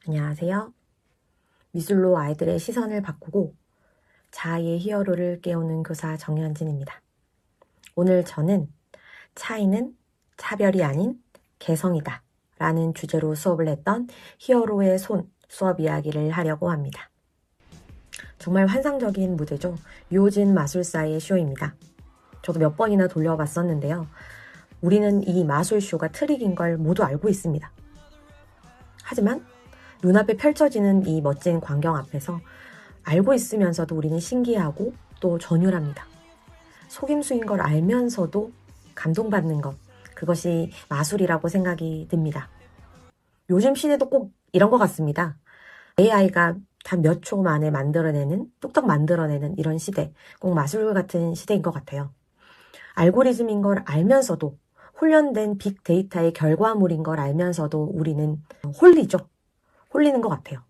안녕하세요. 미술로 아이들의 시선을 바꾸고 자아의 히어로를 깨우는 교사 정현진입니다. 오늘 저는 차이는 차별이 아닌 개성이다 라는 주제로 수업을 했던 히어로의 손 수업 이야기를 하려고 합니다. 정말 환상적인 무대죠. 유호진 마술사의 쇼입니다. 저도 몇 번이나 돌려봤었는데요. 우리는 이 마술쇼가 트릭인 걸 모두 알고 있습니다. 하지만 눈앞에 펼쳐지는 이 멋진 광경 앞에서 알고 있으면서도 우리는 신기하고 또 전율합니다. 속임수인 걸 알면서도 감동받는 것, 그것이 마술이라고 생각이 듭니다. 요즘 시대도 꼭 이런 것 같습니다. AI가 단 몇 초 만에 뚝딱 만들어내는 이런 시대, 꼭 마술 같은 시대인 것 같아요. 알고리즘인 걸 알면서도 훈련된 빅데이터의 결과물인 걸 알면서도 우리는 홀리는 것 같아요.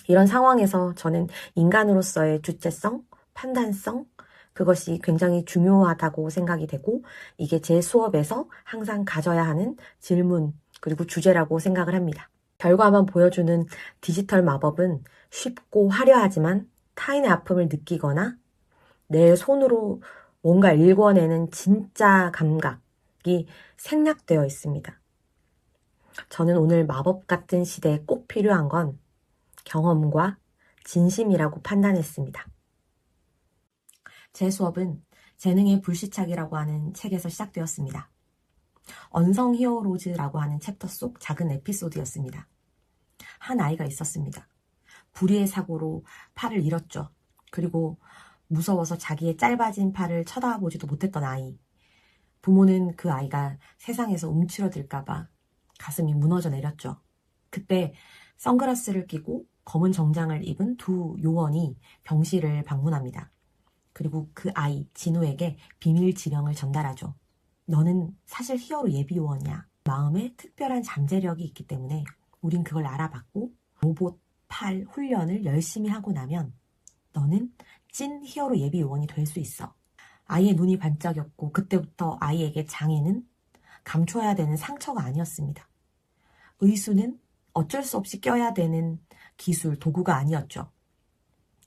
이런 상황에서 저는 인간으로서의 주체성, 판단성, 그것이 굉장히 중요하다고 생각이 되고 이게 제 수업에서 항상 가져야 하는 질문 그리고 주제라고 생각을 합니다. 결과만 보여주는 디지털 마법은 쉽고 화려하지만 타인의 아픔을 느끼거나 내 손으로 뭔가 읽어내는 진짜 감각이 생략되어 있습니다. 저는 오늘 마법 같은 시대에 꼭 필요한 건 경험과 진심이라고 판단했습니다. 제 수업은 재능의 불시착이라고 하는 책에서 시작되었습니다. 언성 히어로즈라고 하는 챕터 속 작은 에피소드였습니다. 한 아이가 있었습니다. 불의의 사고로 팔을 잃었죠. 그리고 무서워서 자기의 짧아진 팔을 쳐다보지도 못했던 아이. 부모는 그 아이가 세상에서 움츠러들까봐 가슴이 무너져 내렸죠. 그때 선글라스를 끼고 검은 정장을 입은 두 요원이 병실을 방문합니다. 그리고 그 아이, 진우에게 비밀 지령을 전달하죠. 너는 사실 히어로 예비 요원이야. 마음에 특별한 잠재력이 있기 때문에 우린 그걸 알아봤고 로봇 팔 훈련을 열심히 하고 나면 너는 찐 히어로 예비 요원이 될 수 있어. 아이의 눈이 반짝였고 그때부터 아이에게 장애는 감춰야 되는 상처가 아니었습니다. 의수는 어쩔 수 없이 껴야 되는 기술, 도구가 아니었죠.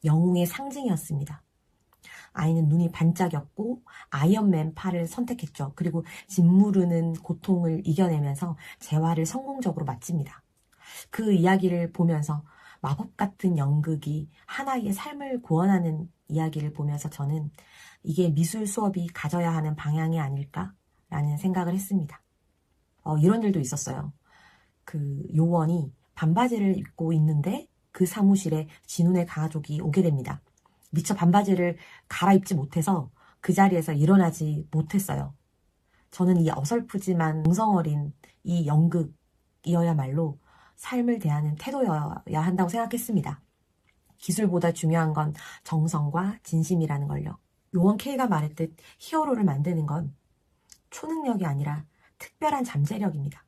영웅의 상징이었습니다. 아이는 눈이 반짝였고 아이언맨 팔을 선택했죠. 그리고 짓무르는 고통을 이겨내면서 재활을 성공적으로 마칩니다. 그 이야기를 보면서 마법 같은 연극이 하나의 삶을 구원하는 이야기를 보면서 저는 이게 미술 수업이 가져야 하는 방향이 아닐까라는 생각을 했습니다. 이런 일도 있었어요. 그 요원이 반바지를 입고 있는데 그 사무실에 진훈의 가족이 오게 됩니다. 미처 반바지를 갈아입지 못해서 그 자리에서 일어나지 못했어요. 저는 이 어설프지만 정성어린 이 연극이어야말로 삶을 대하는 태도여야 한다고 생각했습니다. 기술보다 중요한 건 정성과 진심이라는 걸요. 요원 K가 말했듯 히어로를 만드는 건 초능력이 아니라 특별한 잠재력입니다.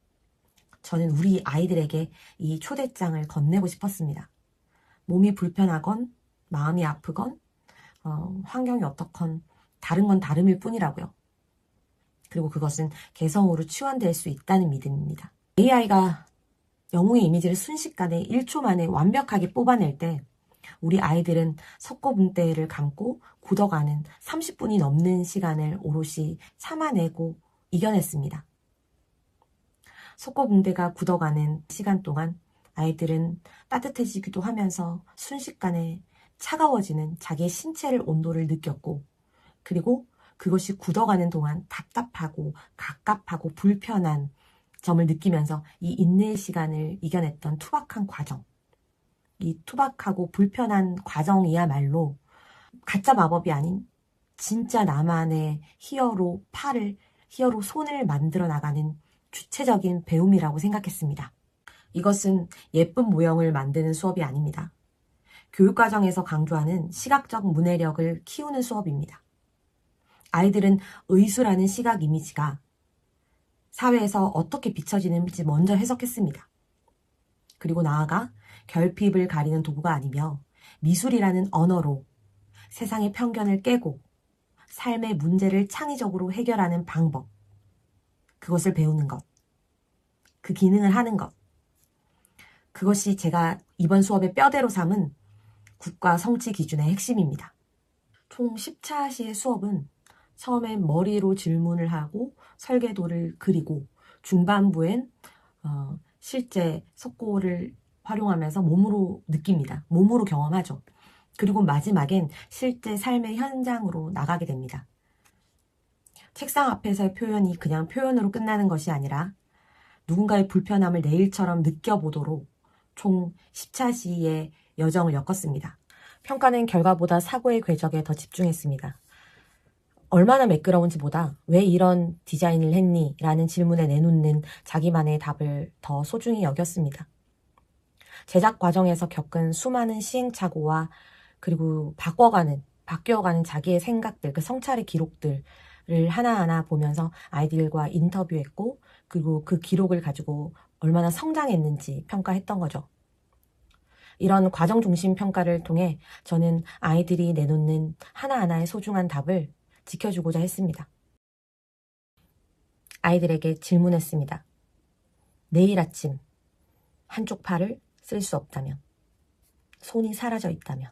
저는 우리 아이들에게 이 초대장을 건네고 싶었습니다. 몸이 불편하건 마음이 아프건 환경이 어떻건 다른 건 다름일 뿐이라고요. 그리고 그것은 개성으로 치환될 수 있다는 믿음입니다. AI가 영웅의 이미지를 순식간에 1초 만에 완벽하게 뽑아낼 때 우리 아이들은 석고붕대를 감고 굳어가는 30분이 넘는 시간을 오롯이 참아내고 이겨냈습니다. 석고붕대가 굳어가는 시간 동안 아이들은 따뜻해지기도 하면서 순식간에 차가워지는 자기의 신체를 온도를 느꼈고 그리고 그것이 굳어가는 동안 답답하고 갑갑하고 불편한 점을 느끼면서 이 인내의 시간을 이겨냈던 투박한 과정. 이 투박하고 불편한 과정이야말로 가짜 마법이 아닌 진짜 나만의 히어로 손을 만들어 나가는 주체적인 배움이라고 생각했습니다. 이것은 예쁜 모형을 만드는 수업이 아닙니다. 교육과정에서 강조하는 시각적 문해력을 키우는 수업입니다. 아이들은 의수라는 시각 이미지가 사회에서 어떻게 비춰지는지 먼저 해석했습니다. 그리고 나아가 결핍을 가리는 도구가 아니며 미술이라는 언어로 세상의 편견을 깨고 삶의 문제를 창의적으로 해결하는 방법, 그것을 배우는 것, 그 기능을 하는 것, 그것이 제가 이번 수업의 뼈대로 삼은 국가 성취 기준의 핵심입니다. 총 10차 시의 수업은 처음엔 머리로 질문을 하고 설계도를 그리고 중반부엔 실제 석고를 활용하면서 몸으로 느낍니다. 몸으로 경험하죠. 그리고 마지막엔 실제 삶의 현장으로 나가게 됩니다. 책상 앞에서의 표현이 그냥 표현으로 끝나는 것이 아니라 누군가의 불편함을 내 일처럼 느껴보도록 총 10차 시의 여정을 엮었습니다. 평가는 결과보다 사고의 궤적에 더 집중했습니다. 얼마나 매끄러운지보다 왜 이런 디자인을 했니? 라는 질문에 내놓는 자기만의 답을 더 소중히 여겼습니다. 제작 과정에서 겪은 수많은 시행착오와 그리고 바뀌어가는 자기의 생각들, 그 성찰의 기록들을 하나하나 보면서 아이들과 인터뷰했고, 그리고 그 기록을 가지고 얼마나 성장했는지 평가했던 거죠. 이런 과정 중심 평가를 통해 저는 아이들이 내놓는 하나하나의 소중한 답을 지켜주고자 했습니다. 아이들에게 질문했습니다. 내일 아침 한쪽 팔을 쓸 수 없다면, 손이 사라져 있다면,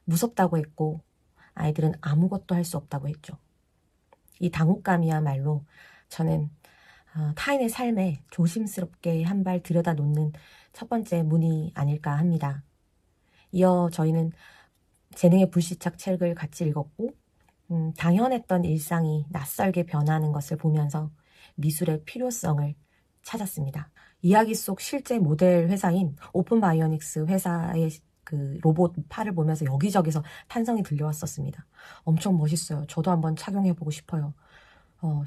무섭다고 했고 아이들은 아무것도 할 수 없다고 했죠. 이 당혹감이야말로 저는 타인의 삶에 조심스럽게 한 발 들여다 놓는 첫 번째 문이 아닐까 합니다. 이어 저희는 재능의 불시착 책을 같이 읽었고 당연했던 일상이 낯설게 변하는 것을 보면서 미술의 필요성을 찾았습니다. 이야기 속 실제 모델 회사인 오픈바이오닉스 회사의 그 로봇 팔을 보면서 여기저기서 탄성이 들려왔었습니다. 엄청 멋있어요. 저도 한번 착용해보고 싶어요.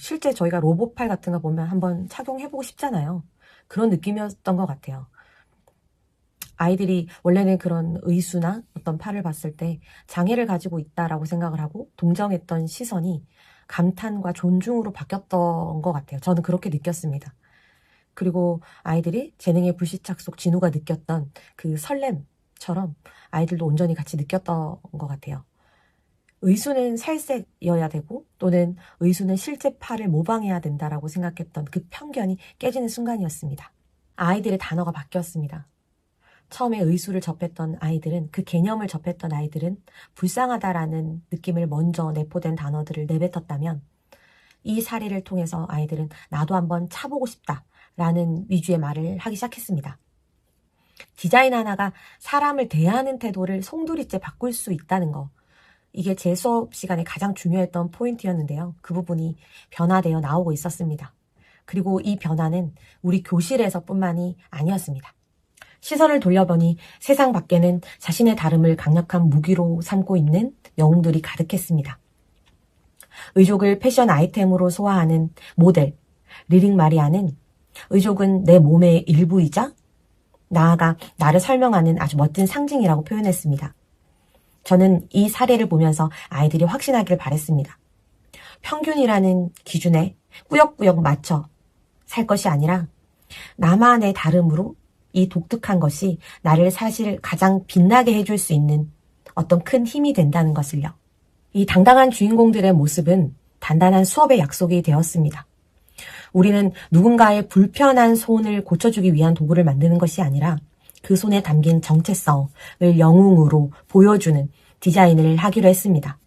실제 저희가 로봇 팔 같은 거 보면 한번 착용해보고 싶잖아요. 그런 느낌이었던 것 같아요. 아이들이 원래는 그런 의수나 어떤 팔을 봤을 때 장애를 가지고 있다라고 생각을 하고 동정했던 시선이 감탄과 존중으로 바뀌었던 것 같아요. 저는 그렇게 느꼈습니다. 그리고 아이들이 재능의 불시착 속 진우가 느꼈던 그 설렘처럼 아이들도 온전히 같이 느꼈던 것 같아요. 의수는 살색이어야 되고 또는 의수는 실제 팔을 모방해야 된다라고 생각했던 그 편견이 깨지는 순간이었습니다. 아이들의 단어가 바뀌었습니다. 처음에 의수를 접했던 아이들은, 그 개념을 접했던 아이들은 불쌍하다라는 느낌을 먼저 내포된 단어들을 내뱉었다면 이 사례를 통해서 아이들은 나도 한번 차보고 싶다라는 위주의 말을 하기 시작했습니다. 디자인 하나가 사람을 대하는 태도를 송두리째 바꿀 수 있다는 거, 이게 제 수업 시간에 가장 중요했던 포인트였는데요. 그 부분이 변화되어 나오고 있었습니다. 그리고 이 변화는 우리 교실에서뿐만이 아니었습니다. 시선을 돌려보니 세상 밖에는 자신의 다름을 강력한 무기로 삼고 있는 영웅들이 가득했습니다. 의족을 패션 아이템으로 소화하는 모델 리릭 마리아는 의족은 내 몸의 일부이자 나아가 나를 설명하는 아주 멋진 상징이라고 표현했습니다. 저는 이 사례를 보면서 아이들이 확신하길 바랬습니다. 평균이라는 기준에 꾸역꾸역 맞춰 살 것이 아니라 나만의 다름으로 이 독특한 것이 나를 사실 가장 빛나게 해줄 수 있는 어떤 큰 힘이 된다는 것을요. 이 당당한 주인공들의 모습은 단단한 수업의 약속이 되었습니다. 우리는 누군가의 불편한 손을 고쳐주기 위한 도구를 만드는 것이 아니라 그 손에 담긴 정체성을 영웅으로 보여주는 디자인을 하기로 했습니다.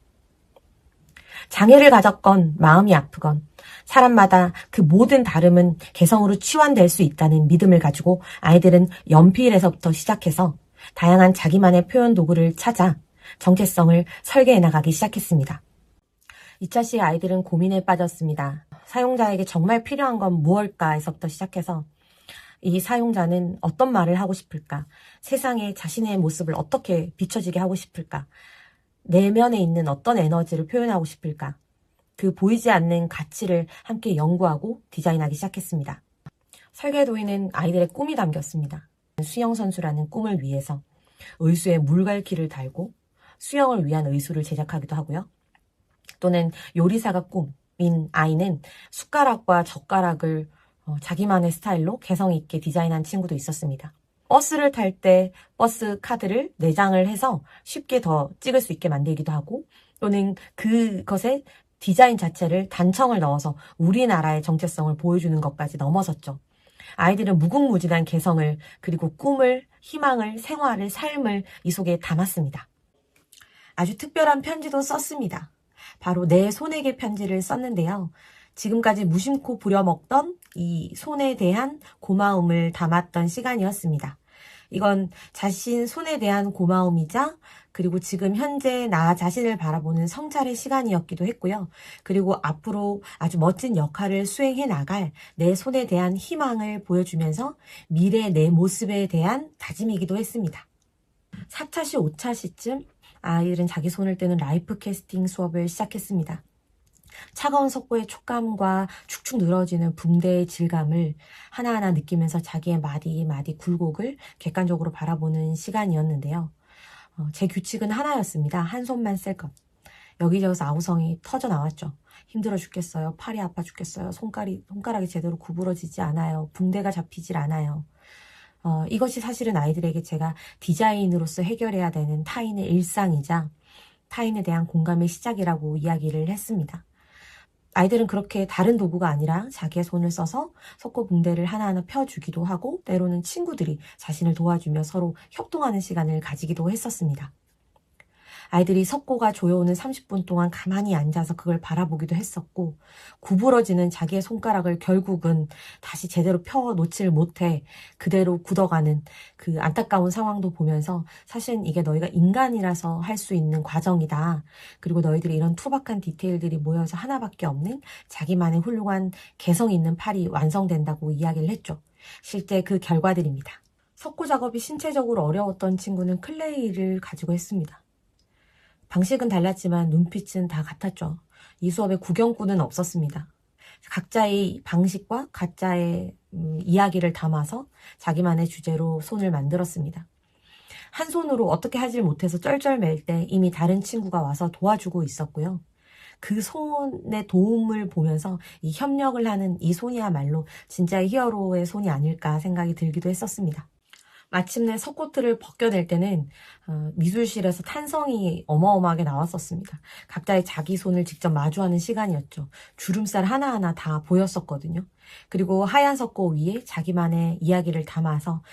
장애를 가졌건 마음이 아프건 사람마다 그 모든 다름은 개성으로 치환될 수 있다는 믿음을 가지고 아이들은 연필에서부터 시작해서 다양한 자기만의 표현 도구를 찾아 정체성을 설계해 나가기 시작했습니다. 2차 시에 아이들은 고민에 빠졌습니다. 사용자에게 정말 필요한 건 무엇일까에서부터 시작해서 이 사용자는 어떤 말을 하고 싶을까? 세상에 자신의 모습을 어떻게 비춰지게 하고 싶을까? 내면에 있는 어떤 에너지를 표현하고 싶을까? 그 보이지 않는 가치를 함께 연구하고 디자인하기 시작했습니다. 설계도에는 아이들의 꿈이 담겼습니다. 수영선수라는 꿈을 위해서 의수에 물갈퀴를 달고 수영을 위한 의수를 제작하기도 하고요. 또는 요리사가 꿈인 아이는 숟가락과 젓가락을 자기만의 스타일로 개성 있게 디자인한 친구도 있었습니다. 버스를 탈 때 버스 카드를 내장을 해서 쉽게 더 찍을 수 있게 만들기도 하고 또는 그것에 디자인 자체를 단청을 넣어서 우리나라의 정체성을 보여주는 것까지 넘어섰죠. 아이들은 무궁무진한 개성을, 그리고 꿈을, 희망을, 생활을, 삶을 이 속에 담았습니다. 아주 특별한 편지도 썼습니다. 바로 내 손에게 편지를 썼는데요. 지금까지 무심코 부려먹던 이 손에 대한 고마움을 담았던 시간이었습니다. 이건 자신 손에 대한 고마움이자 그리고 지금 현재 나 자신을 바라보는 성찰의 시간이었기도 했고요. 그리고 앞으로 아주 멋진 역할을 수행해 나갈 내 손에 대한 희망을 보여주면서 미래 내 모습에 대한 다짐이기도 했습니다. 4차시, 5차시쯤 아이들은 자기 손을 떼는 라이프 캐스팅 수업을 시작했습니다. 차가운 석고의 촉감과 축축 늘어지는 붕대의 질감을 하나하나 느끼면서 자기의 마디 굴곡을 객관적으로 바라보는 시간이었는데요. 제 규칙은 하나였습니다. 한 손만 쓸 것. 여기저기서 아우성이 터져 나왔죠. 힘들어 죽겠어요. 팔이 아파 죽겠어요. 손가락이 제대로 구부러지지 않아요. 붕대가 잡히질 않아요. 이것이 사실은 아이들에게 제가 디자인으로서 해결해야 되는 타인의 일상이자 타인에 대한 공감의 시작이라고 이야기를 했습니다. 아이들은 그렇게 다른 도구가 아니라 자기의 손을 써서 석고 붕대를 하나하나 펴주기도 하고 때로는 친구들이 자신을 도와주며 서로 협동하는 시간을 가지기도 했었습니다. 아이들이 석고가 조여오는 30분 동안 가만히 앉아서 그걸 바라보기도 했었고 구부러지는 자기의 손가락을 결국은 다시 제대로 펴 놓지를 못해 그대로 굳어가는 그 안타까운 상황도 보면서 사실은 이게 너희가 인간이라서 할 수 있는 과정이다. 그리고 너희들이 이런 투박한 디테일들이 모여서 하나밖에 없는 자기만의 훌륭한 개성 있는 팔이 완성된다고 이야기를 했죠. 실제 그 결과들입니다. 석고 작업이 신체적으로 어려웠던 친구는 클레이를 가지고 했습니다. 방식은 달랐지만 눈빛은 다 같았죠. 이 수업에 구경꾼은 없었습니다. 각자의 방식과 각자의 이야기를 담아서 자기만의 주제로 손을 만들었습니다. 한 손으로 어떻게 하질 못해서 쩔쩔맬 때 이미 다른 친구가 와서 도와주고 있었고요. 그 손의 도움을 보면서 이 협력을 하는 이 손이야말로 진짜의 히어로의 손이 아닐까 생각이 들기도 했었습니다. 마침내 석고틀을 벗겨낼 때는 미술실에서 탄성이 어마어마하게 나왔었습니다. 각자의 자기 손을 직접 마주하는 시간이었죠. 주름살 하나하나 다 보였었거든요. 그리고 하얀 석고 위에 자기만의 이야기를 담아서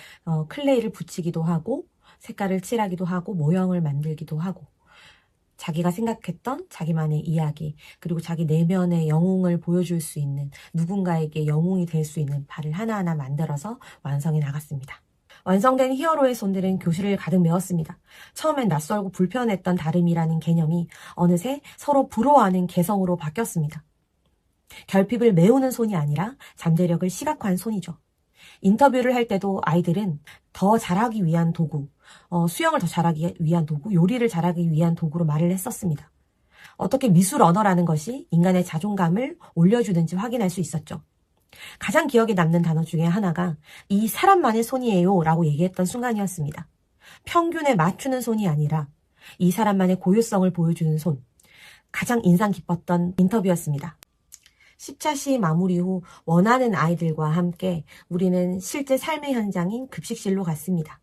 클레이를 붙이기도 하고 색깔을 칠하기도 하고 모형을 만들기도 하고 자기가 생각했던 자기만의 이야기 그리고 자기 내면의 영웅을 보여줄 수 있는 누군가에게 영웅이 될 수 있는 발을 하나하나 만들어서 완성해 나갔습니다. 완성된 히어로의 손들은 교실을 가득 메웠습니다. 처음엔 낯설고 불편했던 다름이라는 개념이 어느새 서로 부러워하는 개성으로 바뀌었습니다. 결핍을 메우는 손이 아니라 잠재력을 시각화한 손이죠. 인터뷰를 할 때도 아이들은 더 잘하기 위한 도구, 수영을 더 잘하기 위한 도구, 요리를 잘하기 위한 도구로 말을 했었습니다. 어떻게 미술 언어라는 것이 인간의 자존감을 올려주는지 확인할 수 있었죠. 가장 기억에 남는 단어 중에 하나가 이 사람만의 손이에요 라고 얘기했던 순간이었습니다. 평균에 맞추는 손이 아니라 이 사람만의 고유성을 보여주는 손. 가장 인상 깊었던 인터뷰였습니다. 10차시 마무리 후 원하는 아이들과 함께 우리는 실제 삶의 현장인 급식실로 갔습니다.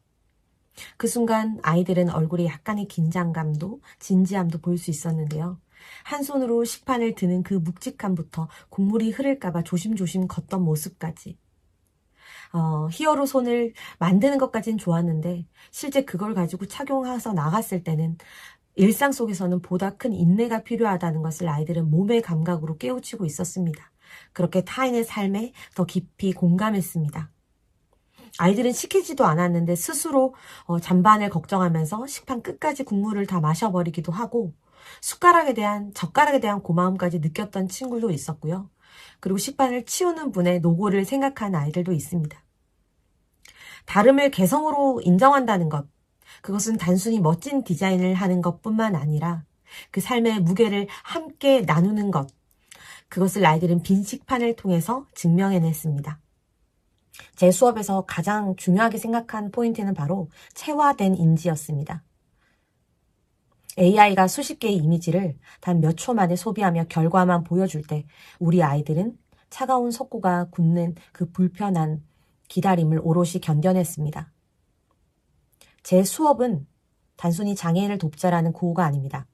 그 순간 아이들은 얼굴에 약간의 긴장감도 진지함도 볼 수 있었는데요. 한 손으로 식판을 드는 그 묵직함부터 국물이 흐를까봐 조심조심 걷던 모습까지. 히어로 손을 만드는 것까진 좋았는데 실제 그걸 가지고 착용해서 나갔을 때는 일상 속에서는 보다 큰 인내가 필요하다는 것을 아이들은 몸의 감각으로 깨우치고 있었습니다. 그렇게 타인의 삶에 더 깊이 공감했습니다. 아이들은 시키지도 않았는데 스스로 잔반을 걱정하면서 식판 끝까지 국물을 다 마셔버리기도 하고 젓가락에 대한 고마움까지 느꼈던 친구도 있었고요. 그리고 식판을 치우는 분의 노고를 생각하는 아이들도 있습니다. 다름을 개성으로 인정한다는 것, 그것은 단순히 멋진 디자인을 하는 것뿐만 아니라 그 삶의 무게를 함께 나누는 것, 그것을 아이들은 빈 식판을 통해서 증명해냈습니다. 제 수업에서 가장 중요하게 생각한 포인트는 바로 체화된 인지였습니다. AI가 수십 개의 이미지를 단 몇 초 만에 소비하며 결과만 보여줄 때 우리 아이들은 차가운 석고가 굳는 그 불편한 기다림을 오롯이 견뎌냈습니다. 제 수업은 단순히 장애인을 돕자라는 구호가 아닙니다.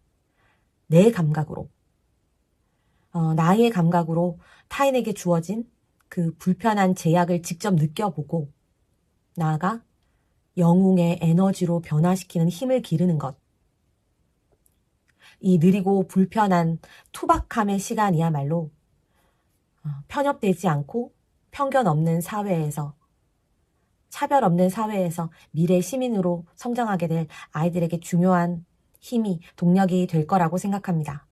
내 감각으로, 나의 감각으로 타인에게 주어진 그 불편한 제약을 직접 느껴보고 나아가 영웅의 에너지로 변화시키는 힘을 기르는 것. 이 느리고 불편한 투박함의 시간이야말로 편협되지 않고 편견 없는 사회에서, 차별 없는 사회에서 미래 시민으로 성장하게 될 아이들에게 중요한 힘이, 동력이 될 거라고 생각합니다.